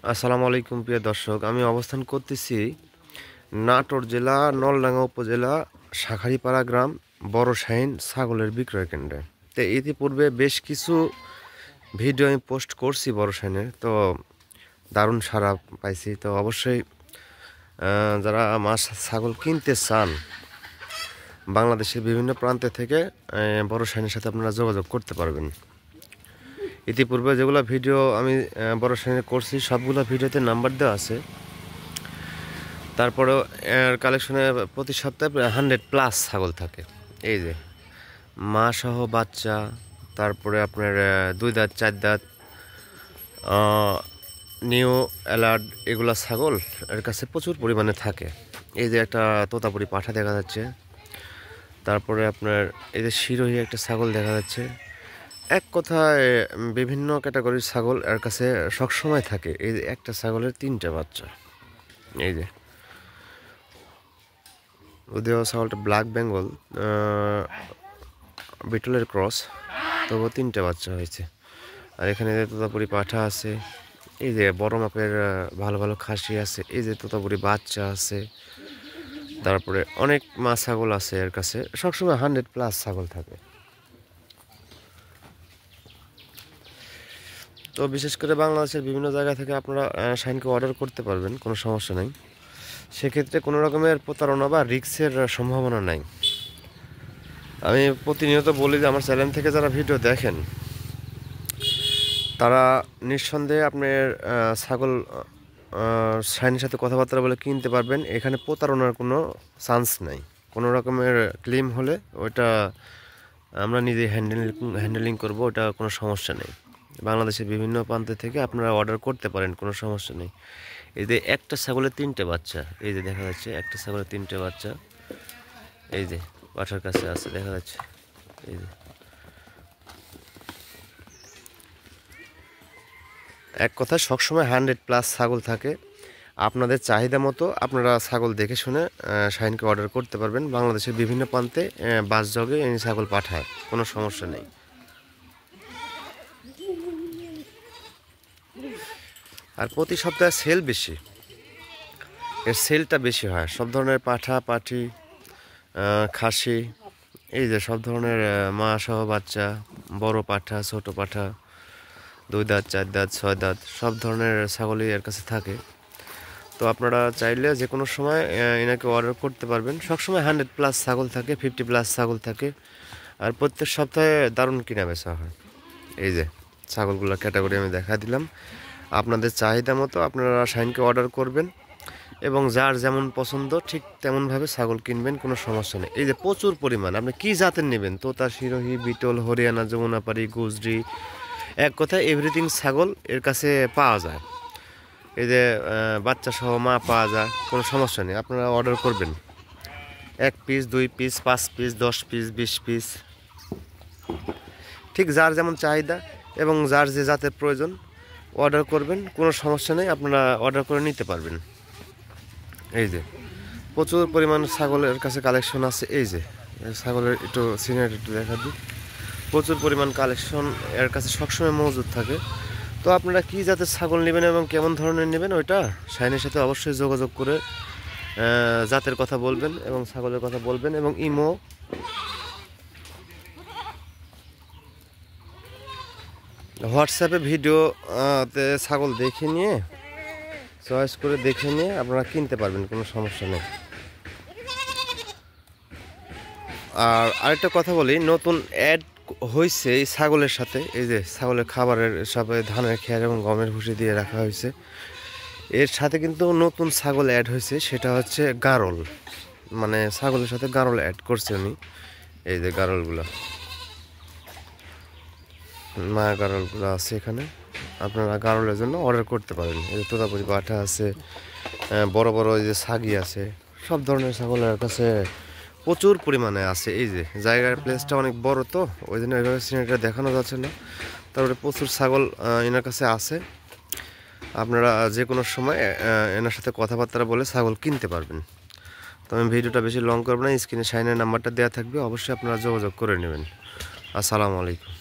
আসসালামু আলাইকুম প্রিয় দর্শক, আমি অবস্থান করতেছি নাটোর জেলা নলডাঙ্গা উপজেলা শাঁখারীপাড়া গ্রাম বড় শাহীন ছাগলের বিক্রয় কেন্দ্রে। তো ইতিপূর্বে বেশ কিছু ভিডিও আমি পোস্ট করছি বড় শাহীনের, তো দারুণ সাড়া পাইছি। তো অবশ্যই যারা মাছ ছাগল কিনতে চান বাংলাদেশের বিভিন্ন প্রান্ত থেকে বড় শাহীনের সাথে আপনারা যোগাযোগ করতে পারবেন। ইতিপূর্বে যেগুলো ভিডিও আমি বড় শাহীনে করছি সবগুলো ভিডিওতে নাম্বার দেওয়া আছে। তারপরেও এর কালেকশনে প্রতি সপ্তাহে 100+ ছাগল থাকে। এই যে মা সহ বাচ্চা, তারপরে আপনার 2 দাঁত 4 দাঁত নিউ অ্যালার্ট এগুলা ছাগল এর কাছে প্রচুর পরিমাণে থাকে। এই যে একটা তোতাপুরি পাঠা দেখা যাচ্ছে, তারপরে আপনার এই যে শিরোহী একটা ছাগল দেখা যাচ্ছে। এক কথায় বিভিন্ন ক্যাটাগরির ছাগল এর কাছে সবসময় থাকে। এই যে একটা ছাগলের 3টে বাচ্চা। এই যে যদিও ছাগলটা ব্ল্যাক বেঙ্গল বিটলের ক্রস, তবুও 3টে বাচ্চা হয়েছে। আর এখানে যে তোতাপুরি পাঠা আছে, এই যে বড় মাপের ভালো ভালো খাসি আছে, এই যে তোতাপুরি বাচ্চা আছে, তারপরে অনেক মা ছাগল আছে এর কাছে। সবসময় 100+ ছাগল থাকে। তো বিশেষ করে বাংলাদেশের বিভিন্ন জায়গা থেকে আপনারা শাহীনকে অর্ডার করতে পারবেন, কোনো সমস্যা নেই। সেক্ষেত্রে কোনো রকমের প্রতারণা বা রিস্কের সম্ভাবনা নাই। আমি প্রতিনিয়ত বলি যে আমার চ্যানেল থেকে যারা ভিডিও দেখেন তারা নিঃসন্দেহে আপনার ছাগল শাহীনের সাথে কথাবার্তা বলে কিনতে পারবেন। এখানে প্রতারণার কোনো চান্স নাই। কোনো রকমের ক্লেম হলে ওইটা আমরা নিজে হ্যান্ডেলিং করব, ওটা কোনো সমস্যা নেই। বাংলাদেশের বিভিন্ন প্রান্ত থেকে আপনারা অর্ডার করতে পারেন, কোনো সমস্যা নেই। এই যে একটা ছাগলের 3টে বাচ্চা, এই যে দেখা যাচ্ছে একটা ছাগলের 3টে বাচ্চা, এই যে পাঠার কাছে আছে দেখা যাচ্ছে। এই যে এক কথায় সবসময় 100+ ছাগল থাকে। আপনাদের চাহিদা মতো আপনারা ছাগল দেখে শুনে শাহীনকে অর্ডার করতে পারবেন। বাংলাদেশের বিভিন্ন প্রান্তে বাস যোগে এই ছাগল পাঠায়, কোনো সমস্যা নেই। আর প্রতি সপ্তাহে সেল বেশি, এর সেলটা বেশি হয়। সব ধরনের পাঠা পাঠি খাসি, এই যে সব ধরনের মা সহ বাচ্চা, বড় পাঠা ছোট পাঠা, 2 দাঁত 4 দাঁত 6 দাঁত সব ধরনের ছাগলই এর কাছে থাকে। তো আপনারা চাইলে যে কোনো সময় এনাকে অর্ডার করতে পারবেন। সবসময় 100+ ছাগল থাকে, 50+ ছাগল থাকে। আর প্রত্যেক সপ্তাহে দারুণ কিনা বেচা হয়। এই যে ছাগলগুলোর ক্যাটাগরি আমি দেখা দিলাম। আপনাদের চাহিদা মতো আপনারা শাহীনকে অর্ডার করবেন এবং যার যেমন পছন্দ ঠিক তেমনভাবে ছাগল কিনবেন, কোনো সমস্যা নেই। এই যে প্রচুর পরিমাণ, আপনি কী জাতের নেবেন, তোতা, শিরোহী, বিটল, হরিয়ানা, যমুনাপাড়ি, গুজরি, এক কথায় এভরিথিং ছাগল এর কাছে পাওয়া যায়। এই যে বাচ্চা সহ মা পাওয়া যায়, কোনো সমস্যা নেই। আপনারা অর্ডার করবেন 1 piece 2 piece 5 piece 10 piece 20 piece, ঠিক যার যেমন চাহিদা এবং যার যে জাতের প্রয়োজন অর্ডার করবেন, কোনো সমস্যা নেই। আপনারা অর্ডার করে নিতে পারবেন। এই যে প্রচুর পরিমাণ ছাগলের কাছে কালেকশন আছে। এই যে ছাগলের একটু সিনারি একটু দেখা দিই। প্রচুর পরিমাণ কালেকশন এর কাছে সবসময় মজুদ থাকে। তো আপনারা কী জাতের ছাগল নেবেন এবং কেমন ধরনের নেবেন ওইটা শাহীনের সাথে অবশ্যই যোগাযোগ করে জাতের কথা বলবেন এবং ছাগলের কথা বলবেন। এবং ইমো, হোয়াটসঅ্যাপে ভিডিওতে ছাগল দেখে নিয়ে চয়েস করে দেখে নিয়ে আপনারা কিনতে পারবেন, কোনো সমস্যা নেই। আর আরেকটা কথা বলি, নতুন অ্যাড হয়েছে এই ছাগলের সাথে। এই যে ছাগলের খাবারের সাথে ধানের খেয়ার এবং গমের ভুসি দিয়ে রাখা হয়েছে। এর সাথে কিন্তু নতুন ছাগল অ্যাড হয়েছে, সেটা হচ্ছে গারল। মানে ছাগলের সাথে গারল অ্যাড করছে উনি। এই যে গারলগুলো, মা গারলগুলো আছে এখানে, আপনারা গারলের জন্য অর্ডার করতে পারেন। এই যে তোতাপুরি পাঠা আছে, বড় বড় এই যে ছাগি আছে, সব ধরনের ছাগলের কাছে প্রচুর পরিমাণে আছে। এই যে জায়গার প্লেসটা অনেক বড়, তো ওই জন্য এইভাবে সিনারিটা দেখানো যাচ্ছে না। তারপরে প্রচুর ছাগল এনার কাছে আছে। আপনারা যে কোনো সময় এনার সাথে কথাবার্তা বলে ছাগল কিনতে পারবেন। তো আমি ভিডিওটা বেশি লং করব না, স্ক্রিনে শাহীনের নাম্বারটা দেওয়া থাকবে, অবশ্যই আপনারা যোগাযোগ করে নেবেন। আসসালামু আলাইকুম।